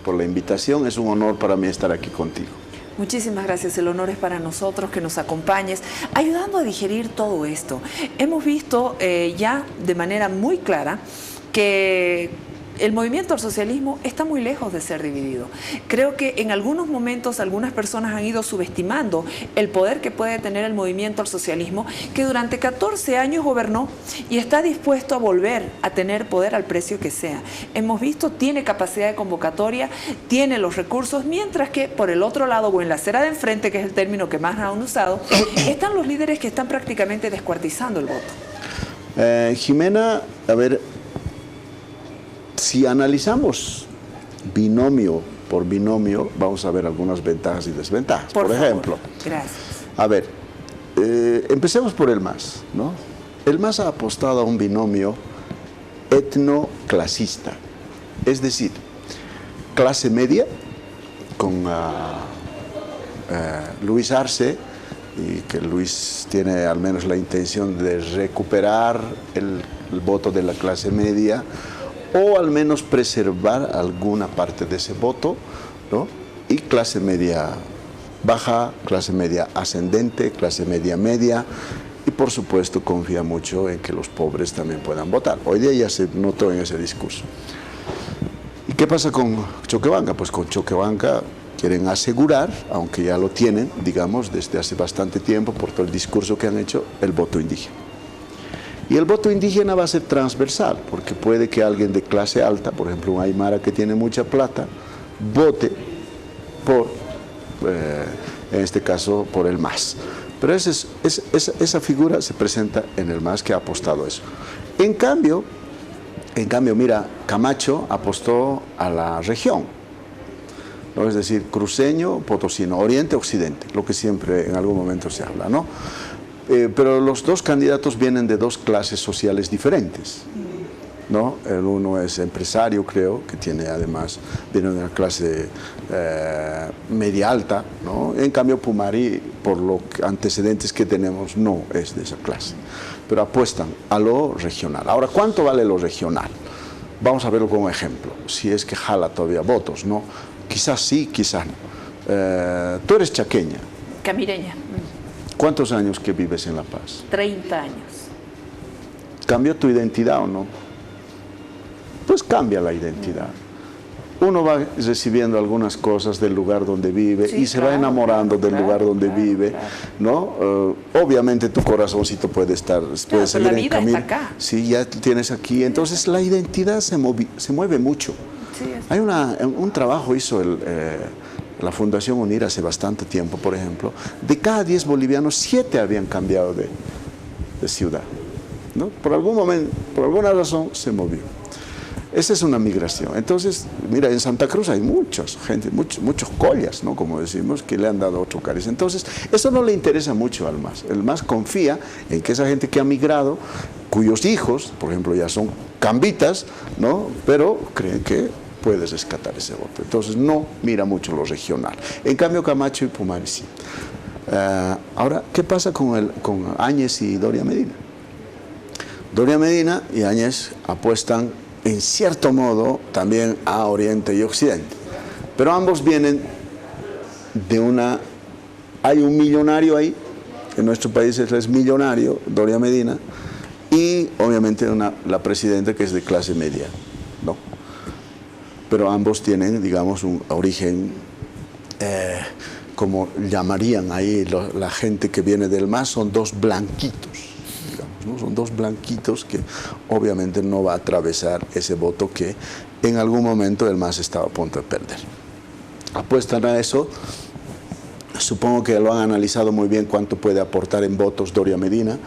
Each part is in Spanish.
por la invitación. Es un honor para mí estar aquí contigo. Muchísimas gracias, el honor es para nosotros que nos acompañes, ayudando a digerir todo esto. Hemos visto ya de manera muy clara que el movimiento al socialismo está muy lejos de ser dividido. Creo que en algunos momentos algunas personas han ido subestimando el poder que puede tener el movimiento al socialismo, que durante 14 años gobernó y está dispuesto a volver a tener poder al precio que sea. Hemos visto, tiene capacidad de convocatoria, tiene los recursos, mientras que por el otro lado, o en la acera de enfrente, que es el término que más han usado, están los líderes que están prácticamente descuartizando el voto. Jimena, a ver, si analizamos binomio por binomio, vamos a ver algunas ventajas y desventajas. Por ejemplo, gracias. A ver, empecemos por el MAS, ¿no? El MAS ha apostado a un binomio etnoclasista, es decir, clase media con Luis Arce, y que Luis tiene al menos la intención de recuperar el voto de la clase media, o al menos preservar alguna parte de ese voto, ¿no? Y clase media baja, clase media ascendente, clase media media, y por supuesto confía mucho en que los pobres también puedan votar. Hoy día ya se notó en ese discurso. ¿Y qué pasa con Choquehuanca? Pues con Choquehuanca quieren asegurar, aunque ya lo tienen, digamos, desde hace bastante tiempo, por todo el discurso que han hecho, el voto indígena. Y el voto indígena va a ser transversal, porque puede que alguien de clase alta, por ejemplo un aymara que tiene mucha plata, vote por, en este caso, por el MAS. Pero esa figura se presenta en el MAS, que ha apostado a eso. En cambio, mira, Camacho apostó a la región, ¿no? Es decir, cruceño, potosino, oriente, occidente, lo que siempre en algún momento se habla, ¿no? Pero los dos candidatos vienen de dos clases sociales diferentes, ¿no? El uno es empresario, creo, que tiene además, viene de una clase media alta, ¿no? En cambio Pumari, por los antecedentes que tenemos, no es de esa clase, pero apuestan a lo regional. Ahora, ¿cuánto vale lo regional? Vamos a verlo como ejemplo, si es que jala todavía votos, ¿no? Quizás sí, quizás no. Tú eres chaqueña. Camireña. ¿Cuántos años que vives en La Paz? 30 años. ¿Cambió tu identidad o no? Pues cambia la identidad. Uno va recibiendo algunas cosas del lugar donde vive, sí, y se va enamorando del lugar donde vive, ¿no? Obviamente tu corazoncito puede seguir en camino. Está acá. Sí, ya tienes aquí. Entonces la identidad se mueve mucho. Sí, hay un trabajo hizo la Fundación UNIR hace bastante tiempo, por ejemplo. De cada 10 bolivianos, 7 habían cambiado de ciudad, ¿no? Por algún momento, por alguna razón se movió. Esa es una migración. Entonces, mira, en Santa Cruz hay muchos collas, ¿no? Como decimos, que le han dado otro cariz. Entonces, eso no le interesa mucho al MAS. El MAS confía en que esa gente que ha migrado, cuyos hijos, por ejemplo, ya son cambitas, ¿no? Pero creen que puedes rescatar ese voto. Entonces, no mira mucho lo regional. En cambio, Camacho y Pumari sí. Ahora, ¿qué pasa con Áñez y Doria Medina? Doria Medina y Áñez apuestan en cierto modo también a Oriente y Occidente, pero ambos vienen de hay un millonario ahí, en nuestro país es millonario, Doria Medina, y obviamente la presidenta que es de clase media, ¿no? Pero ambos tienen, digamos, un origen, como llamarían ahí la gente que viene del MAS, son dos blanquitos. ¿No? Son dos blanquitos que obviamente no va a atravesar ese voto que en algún momento el MAS estaba a punto de perder. Apuestan a eso. Supongo que lo han analizado muy bien cuánto puede aportar en votos Doria Medina.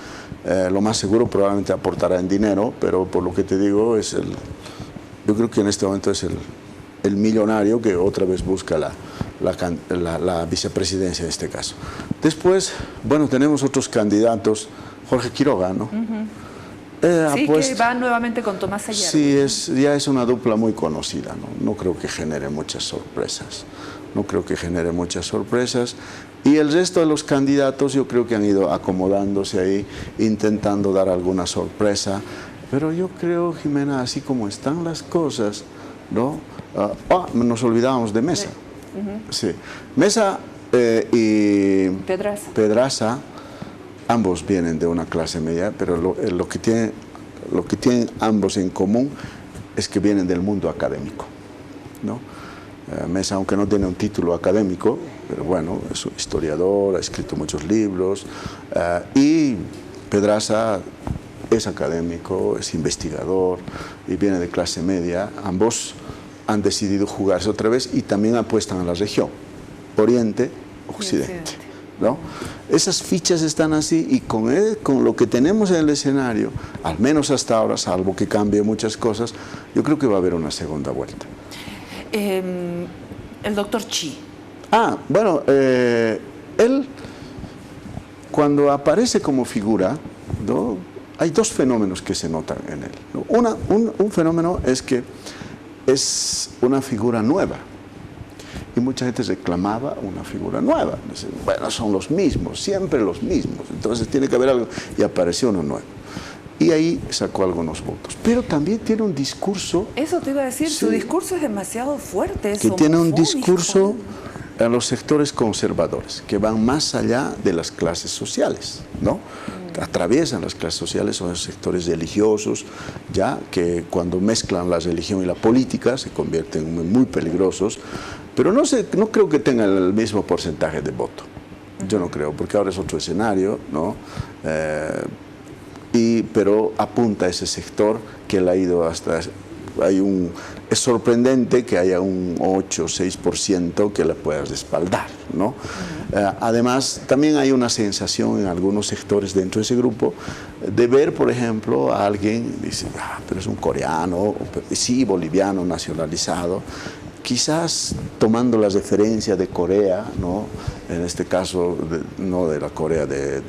Lo más seguro probablemente aportará en dinero, pero por lo que te digo, yo creo que en este momento es el millonario que otra vez busca la vicepresidencia en este caso. Después, bueno, tenemos otros candidatos. Jorge Quiroga, ¿no? Sí, que va nuevamente con Tomás Ayerbe. Sí, ya es una dupla muy conocida, ¿no? No creo que genere muchas sorpresas. No creo que genere muchas sorpresas. Y el resto de los candidatos yo creo que han ido acomodándose ahí, intentando dar alguna sorpresa. Pero yo creo, Jimena, así como están las cosas, ¿no? Nos olvidábamos de Mesa. Sí. Mesa y Pedraza, ambos vienen de una clase media, pero lo que tienen ambos en común es que vienen del mundo académico, ¿no? Mesa, aunque no tiene un título académico, pero bueno, es un historiador, ha escrito muchos libros, y Pedraza es académico, es investigador y viene de clase media. Ambos han decidido jugarse otra vez y también apuestan a la región, Oriente, Occidente, ¿no? Esas fichas están así y con lo que tenemos en el escenario, al menos hasta ahora, salvo que cambie muchas cosas, yo creo que va a haber una segunda vuelta. El doctor Chi. Bueno, él cuando aparece como figura, ¿no? Hay dos fenómenos que se notan en él, ¿no? Un fenómeno es que es una figura nueva y mucha gente reclamaba una figura nueva. Bueno, son los mismos, siempre los mismos, entonces tiene que haber algo, y apareció uno nuevo. Y ahí sacó algunos votos. Pero también tiene un discurso... Eso te iba a decir, sí, su discurso es demasiado fuerte. Es que tiene un discurso a los sectores conservadores, que van más allá de las clases sociales, ¿no? Atraviesan las clases sociales, son los sectores religiosos, ya que cuando mezclan la religión y la política se convierten muy peligrosos, pero no creo que tengan el mismo porcentaje de voto. Yo no creo, porque ahora es otro escenario, ¿no? Pero apunta a ese sector que él ha ido hasta... es sorprendente que haya un 8 o 6% que le pueda respaldar, ¿no? Además, también hay una sensación en algunos sectores dentro de ese grupo de ver, por ejemplo, a alguien, dice, pero es un coreano, sí, boliviano, nacionalizado, quizás tomando la referencia de Corea, ¿no? En este caso, no de la Corea del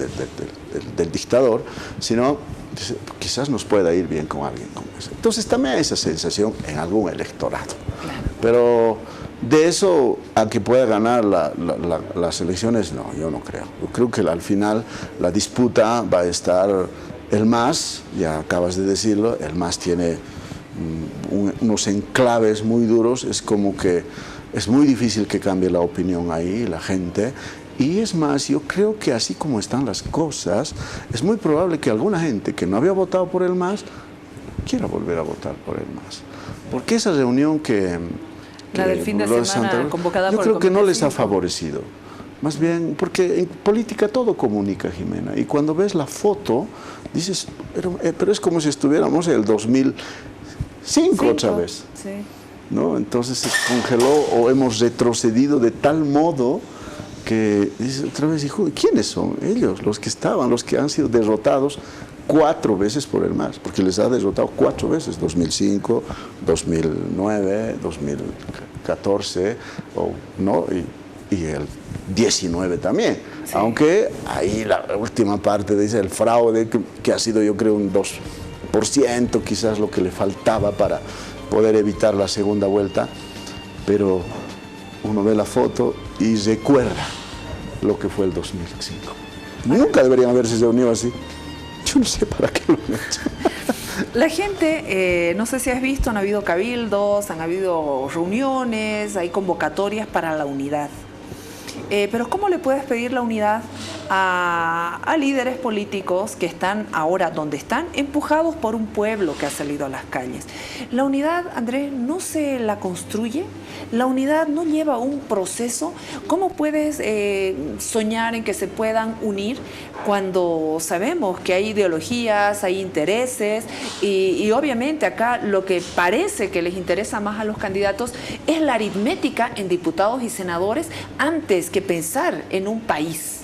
dictador, sino quizás nos pueda ir bien con alguien como ese. Entonces también hay esa sensación en algún electorado. Pero de eso a que pueda ganar las elecciones, no, yo no creo. Yo creo que al final la disputa va a estar el MAS, ya acabas de decirlo, el MAS tiene unos enclaves muy duros, es como que es muy difícil que cambie la opinión ahí, la gente. Y es más, yo creo que así como están las cosas, es muy probable que alguna gente que no había votado por el MAS quiera volver a votar por el MAS. Porque esa reunión la del fin de semana convocada por el Comité, yo creo que no les ha favorecido. Más bien, porque en política todo comunica, Jimena. Y cuando ves la foto, dices, pero es como si estuviéramos en el 2005 otra vez. Sí. ¿No? Entonces se congeló o hemos retrocedido de tal modo que dice otra vez, hijo, ¿quiénes son ellos? Los que han sido derrotados 4 veces por el MAS, porque les ha derrotado 4 veces, 2005, 2009, 2014, ¿no? Y el 19 también, sí. Aunque ahí la última parte dice el fraude, que ha sido yo creo un 2%, quizás lo que le faltaba para poder evitar la segunda vuelta, pero uno ve la foto y recuerda lo que fue el 2005. Nunca deberían haberse reunido así. Yo no sé para qué lo han hecho. La gente, no sé si has visto, han habido cabildos, han habido reuniones, hay convocatorias para la unidad. Pero ¿cómo le puedes pedir la unidad a líderes políticos que están ahora donde están, empujados por un pueblo que ha salido a las calles? La unidad, Andrés, no se la construye, la unidad no lleva un proceso. ¿Cómo puedes soñar en que se puedan unir cuando sabemos que hay ideologías, hay intereses y obviamente acá lo que parece que les interesa más a los candidatos es la aritmética en diputados y senadores antes que pensar en un país?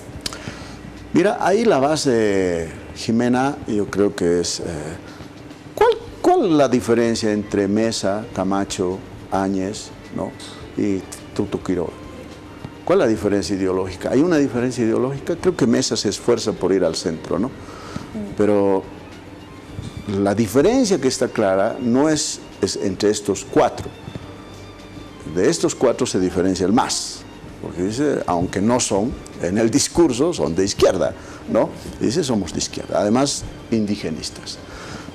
Mira, ahí la base, Jimena, yo creo que es... ¿Cuál es la diferencia entre Mesa, Camacho, Áñez, ¿no? y Tuto Quiroga? ¿Cuál es la diferencia ideológica? ¿Hay una diferencia ideológica? Creo que Mesa se esfuerza por ir al centro, ¿no? Pero la diferencia que está clara no es entre estos 4. De estos 4 se diferencia el MAS. Porque dice, aunque no son, en el discurso son de izquierda, ¿no? Dice, somos de izquierda, además indigenistas.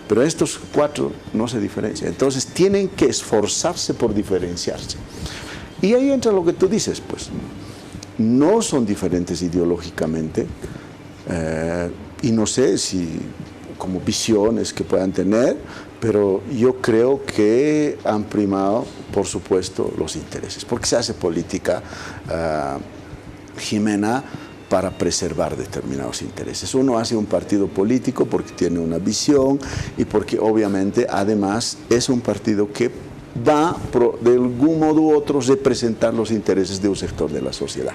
pero estos 4 no se diferencian. Entonces tienen que esforzarse por diferenciarse. Y ahí entra lo que tú dices, pues, no son diferentes ideológicamente, y no sé si como visiones que puedan tener, pero yo creo que han primado, por supuesto, los intereses, porque se hace política, Jimena, para preservar determinados intereses. Uno hace un partido político porque tiene una visión y porque obviamente además es un partido que va de algún modo u otro representar los intereses de un sector de la sociedad.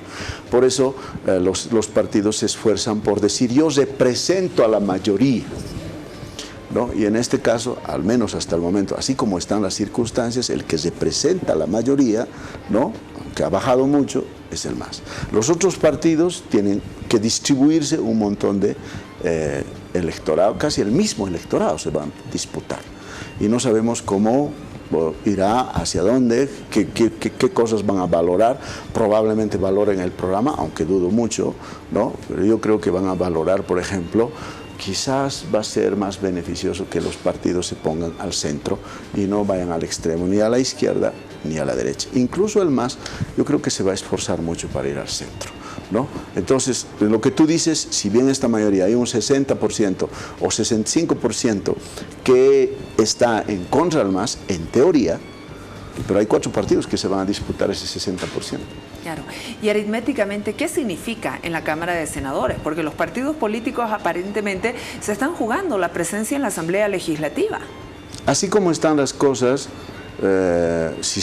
Por eso los partidos se esfuerzan por decir yo represento a la mayoría, ¿no? Y en este caso, al menos hasta el momento, así como están las circunstancias, el que representa a la mayoría, ¿no?, que ha bajado mucho, es el MAS. Los otros partidos tienen que distribuirse un montón de electorado, casi el mismo electorado se van a disputar. Y no sabemos cómo irá, hacia dónde, qué cosas van a valorar. Probablemente valoren el programa, aunque dudo mucho, ¿no? Pero yo creo que van a valorar, por ejemplo, quizás va a ser más beneficioso que los partidos se pongan al centro y no vayan al extremo, ni a la izquierda ni a la derecha. Incluso el MAS, yo creo que se va a esforzar mucho para ir al centro, ¿no? Entonces, lo que tú dices, si bien esta mayoría hay un 60% o 65% que está en contra del MAS, en teoría, pero hay 4 partidos que se van a disputar ese 60%. Claro. Y aritméticamente, ¿qué significa en la Cámara de Senadores? Porque los partidos políticos aparentemente se están jugando la presencia en la Asamblea Legislativa. Así como están las cosas, si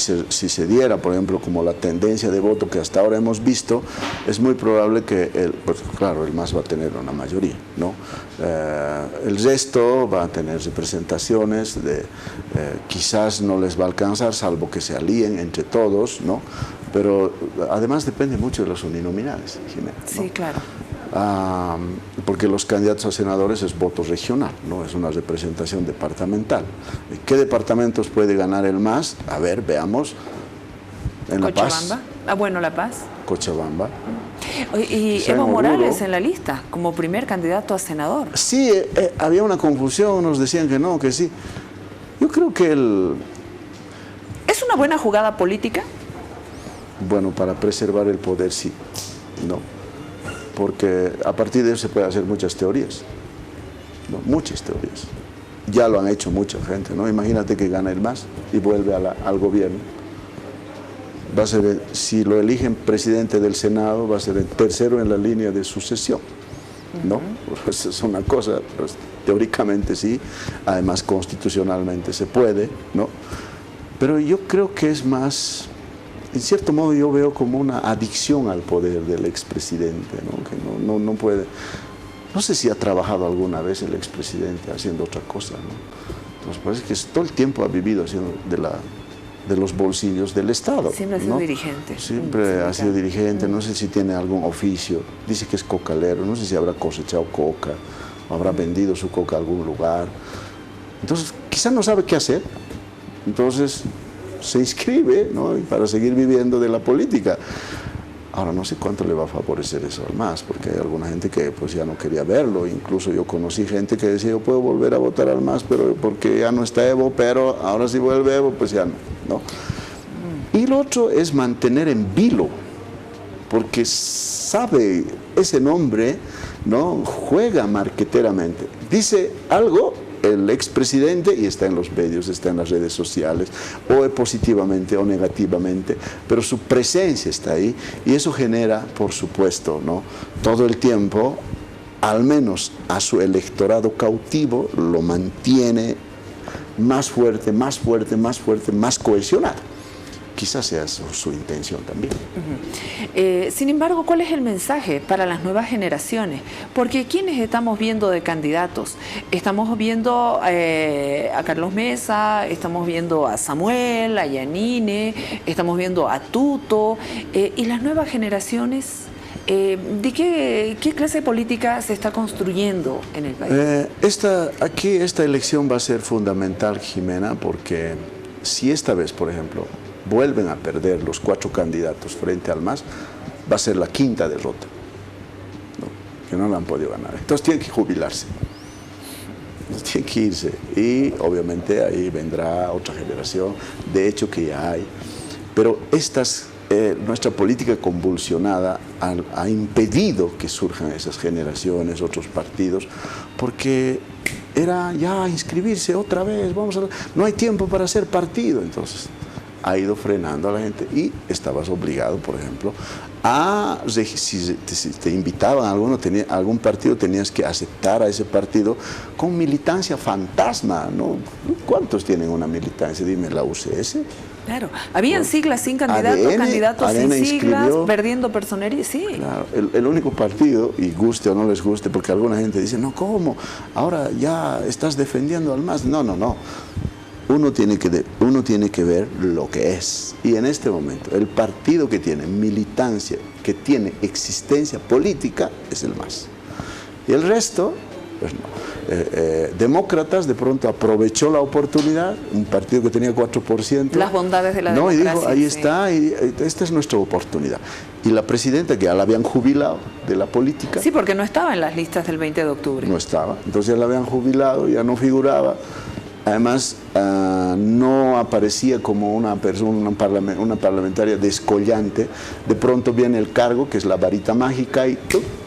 se diera, por ejemplo, como la tendencia de voto que hasta ahora hemos visto, es muy probable que, pues, claro, el MAS va a tener una mayoría, ¿no? El resto va a tener representaciones, quizás no les va a alcanzar, salvo que se alíen entre todos, ¿no? Pero además depende mucho de los uninominales, Jimena, ¿no? Sí, claro. Porque los candidatos a senadores es voto regional, no es una representación departamental. ¿Qué departamentos puede ganar el MAS? A ver, veamos. En La Paz. Cochabamba. Bueno, La Paz. Cochabamba. Y Evo Morales en la lista, como primer candidato a senador. Sí, había una confusión, unos decían que no, que sí. Yo creo que ¿Es una buena jugada política? Bueno, para preservar el poder, sí, ¿no? Porque a partir de eso se puede hacer muchas teorías, ¿no? Muchas teorías. Ya lo han hecho mucha gente, ¿no? Imagínate que gana el MAS y vuelve al gobierno. Va a ser, si lo eligen presidente del Senado, va a ser el tercero en la línea de sucesión, ¿no? Pues es una cosa, pues, teóricamente sí, además constitucionalmente se puede, ¿no? Pero yo creo que es más, en cierto modo yo veo como una adicción al poder del expresidente, ¿no? Que no puede, no sé si ha trabajado alguna vez el expresidente haciendo otra cosa, ¿no? Entonces parece que todo el tiempo ha vivido haciendo de los bolsillos del Estado. Siempre ha sido, ¿no?, dirigente. Siempre ha sido dirigente, no sé si tiene algún oficio, dice que es cocalero, no sé si habrá cosechado coca, o habrá vendido su coca a algún lugar. Entonces quizás no sabe qué hacer, entonces se inscribe, ¿no?, para seguir viviendo de la política. Ahora no sé cuánto le va a favorecer eso al MAS, porque hay alguna gente que pues ya no quería verlo, incluso yo conocí gente que decía yo puedo volver a votar al MAS pero porque ya no está Evo, pero ahora si vuelve Evo pues ya no. Y lo otro es mantener en vilo, porque sabe ese nombre, ¿no?, juega marqueteramente, dice algo el expresidente y está en los medios, está en las redes sociales, o positivamente o negativamente, pero su presencia está ahí y eso genera, por supuesto, ¿no?, todo el tiempo, al menos a su electorado cautivo, lo mantiene más fuerte, más fuerte, más fuerte, más cohesionado. Quizás sea su intención también. Sin embargo, ¿cuál es el mensaje para las nuevas generaciones? Porque ¿quiénes estamos viendo de candidatos? Estamos viendo a Carlos Mesa, estamos viendo a Samuel, a Yanine, estamos viendo a Tuto, y las nuevas generaciones, ¿de qué clase de política se está construyendo en el país? Esta elección va a ser fundamental, Jimena, porque si esta vez, por ejemplo, vuelven a perder los 4 candidatos frente al MAS, va a ser la 5ª derrota, ¿no?, que no la han podido ganar. Entonces tienen que jubilarse. Entonces tiene que irse y obviamente ahí vendrá otra generación, de hecho que ya hay. Pero nuestra política convulsionada ha impedido que surjan esas generaciones, otros partidos, porque era ya inscribirse otra vez, no hay tiempo para hacer partido, entonces ha ido frenando a la gente y estabas obligado, por ejemplo, si te invitaban a algún partido, tenías que aceptar a ese partido con militancia fantasma, ¿no? ¿Cuántos tienen una militancia? Dime, la UCS. Claro, habían siglas sin candidatos, candidatos sin siglas, perdiendo personería, sí. Claro, el único partido, y guste o no les guste, porque alguna gente dice, no, ¿cómo? Ahora ya estás defendiendo al MAS. No, no, no. Uno tiene que ver lo que es. Y en este momento, el partido que tiene militancia, que tiene existencia política, es el MAS. Y el resto, pues no. Demócratas de pronto aprovechó la oportunidad, un partido que tenía 4%. Las bondades de la democracia. Y dijo, ahí está, y esta es nuestra oportunidad. Y la presidenta, que ya la habían jubilado de la política. Sí, porque no estaba en las listas del 20 de octubre. No estaba, entonces ya la habían jubilado, ya no figuraba. Además, no aparecía como una parlamentaria descollante. De pronto viene el cargo, que es la varita mágica, y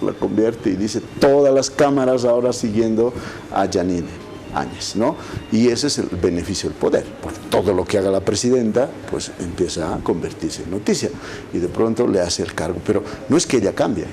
la convierte y dice todas las cámaras ahora siguiendo a Yanine Áñez, ¿no? Y ese es el beneficio del poder, porque todo lo que haga la presidenta, pues empieza a convertirse en noticia. Y de pronto le hace el cargo. Pero no es que ella cambie,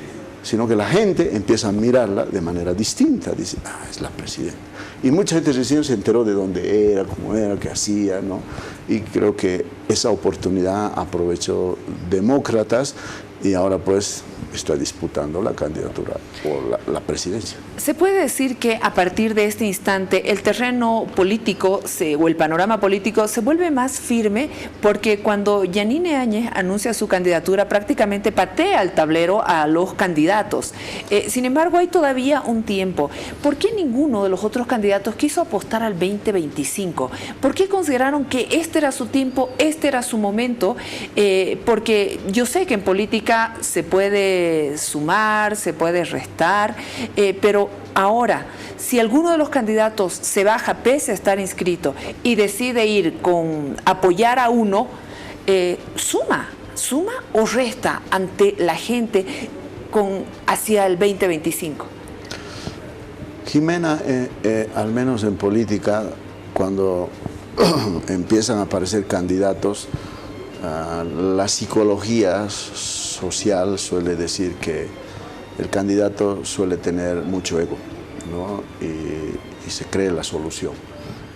sino que la gente empieza a mirarla de manera distinta. Dice, es la presidenta. Y mucha gente recién se enteró de dónde era, cómo era, qué hacía, ¿no? Y creo que esa oportunidad aprovechó Demócratas y ahora pues está disputando la candidatura por la presidencia. ¿Se puede decir que a partir de este instante el terreno político o el panorama político se vuelve más firme? Porque cuando Yanine Áñez anuncia su candidatura prácticamente patea el tablero a los candidatos. Sin embargo, hay todavía un tiempo. ¿Por qué ninguno de los otros candidatos quiso apostar al 2025? ¿Por qué consideraron que este era su tiempo, este era su momento? Porque yo sé que en política se puede sumar, se puede restar, pero ahora, si alguno de los candidatos se baja pese a estar inscrito y decide ir con apoyar a uno, ¿suma o resta ante la gente hacia el 2025? Jimena, al menos en política, cuando empiezan a aparecer candidatos, la psicología social suele decir que el candidato suele tener mucho ego, ¿no? Y se cree la solución.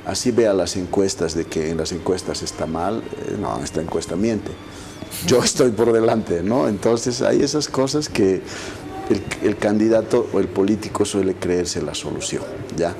Así vea las encuestas de que en las encuestas está mal, no, esta encuesta miente. Yo estoy por delante, ¿no? Entonces hay esas cosas que el candidato o el político suele creerse la solución, ¿ya?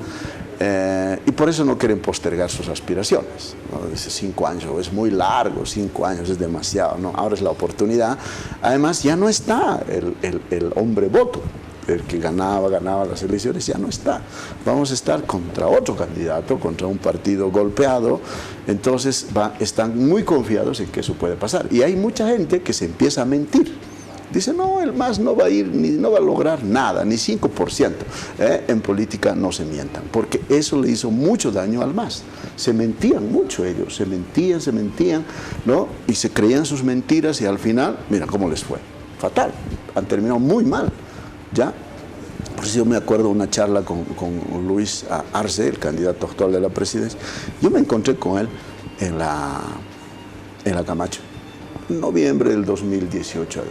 Y por eso no quieren postergar sus aspiraciones, ¿no? Dice 5 años, es muy largo, 5 años es demasiado, ¿no? Ahora es la oportunidad. Además ya no está el hombre voto, el que ganaba las elecciones, ya no está. Vamos a estar contra otro candidato, contra un partido golpeado, entonces están muy confiados en que eso puede pasar. Y hay mucha gente que se empieza a mentir. Dice, no, el MAS no va a ir, no va a lograr nada, ni 5%. En política no se mientan, porque eso le hizo mucho daño al MAS. Se mentían mucho ellos, se mentían, ¿no? Y se creían sus mentiras y al final, mira cómo les fue. Fatal, han terminado muy mal, ¿ya? Por eso yo me acuerdo de una charla con Luis Arce, el candidato actual de la presidencia. Yo me encontré con él en la Camacho. En noviembre del 2018,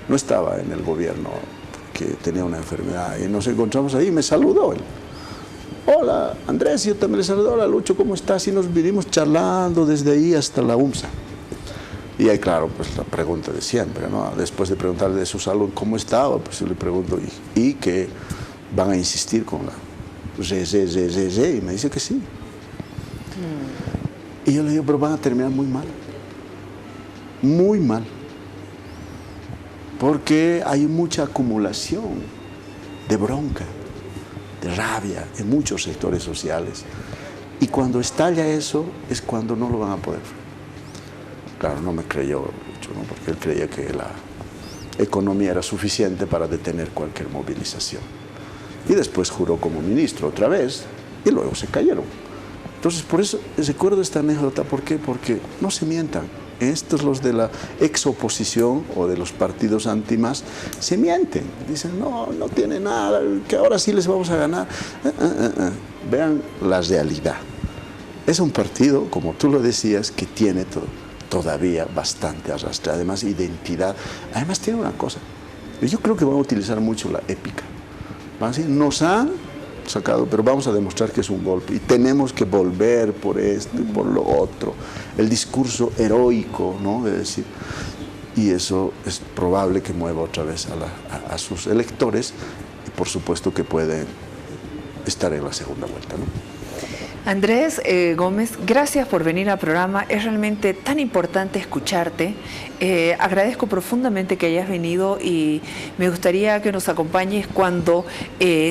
no estaba en el gobierno porque tenía una enfermedad y nos encontramos ahí y me saludó él. Hola Andrés, yo también le saludo. Hola Lucho, ¿cómo estás? Y nos vinimos charlando desde ahí hasta la UMSA. Y ahí claro, pues la pregunta de siempre, ¿no? Después de preguntarle de su salud cómo estaba, pues yo le pregunto y que van a insistir con la y me dice que sí. Y yo le digo, pero van a terminar muy mal. Muy mal, porque hay mucha acumulación de bronca, de rabia en muchos sectores sociales y cuando estalla eso es cuando no lo van a poder. Claro, no me creyó mucho, ¿no? Porque él creía que la economía era suficiente para detener cualquier movilización y después juró como ministro otra vez y luego se cayeron. Entonces, por eso recuerdo esta anécdota. ¿Por qué? Porque no se mientan. Estos, los de la exoposición o de los partidos anti-MAS, se mienten. Dicen, no, no tiene nada, que ahora sí les vamos a ganar. Vean la realidad. Es un partido, como tú lo decías, que tiene todavía bastante arrastre. Además, identidad. Además, tiene una cosa. Yo creo que van a utilizar mucho la épica. Van a decir, nos han sacado, pero vamos a demostrar que es un golpe y tenemos que volver por esto y por lo otro. El discurso heroico, ¿no? De decir, y eso es probable que mueva otra vez a sus electores y por supuesto que pueden estar en la segunda vuelta, ¿no? Andrés Gómez, gracias por venir al programa. Es realmente tan importante escucharte. Agradezco profundamente que hayas venido y me gustaría que nos acompañes cuando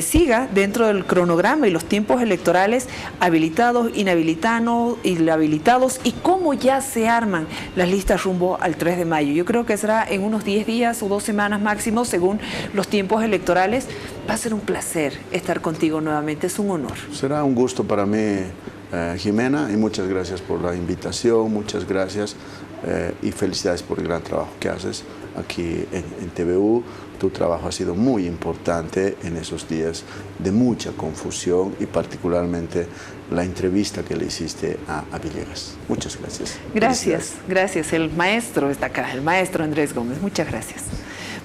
siga dentro del cronograma y los tiempos electorales habilitados, inhabilitados y cómo ya se arman las listas rumbo al 3 de mayo. Yo creo que será en unos 10 días o 2 semanas máximo según los tiempos electorales. Va a ser un placer estar contigo nuevamente, es un honor. Será un gusto para mí, Jimena, y muchas gracias por la invitación, muchas gracias y felicidades por el gran trabajo que haces aquí en TVU. Tu trabajo ha sido muy importante en esos días de mucha confusión y particularmente la entrevista que le hiciste a Villegas. Muchas gracias. Gracias, gracias. El maestro está acá, el maestro Andrés Gómez. Muchas gracias.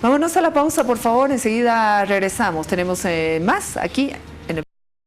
Vámonos a la pausa, por favor. Enseguida regresamos. Tenemos más aquí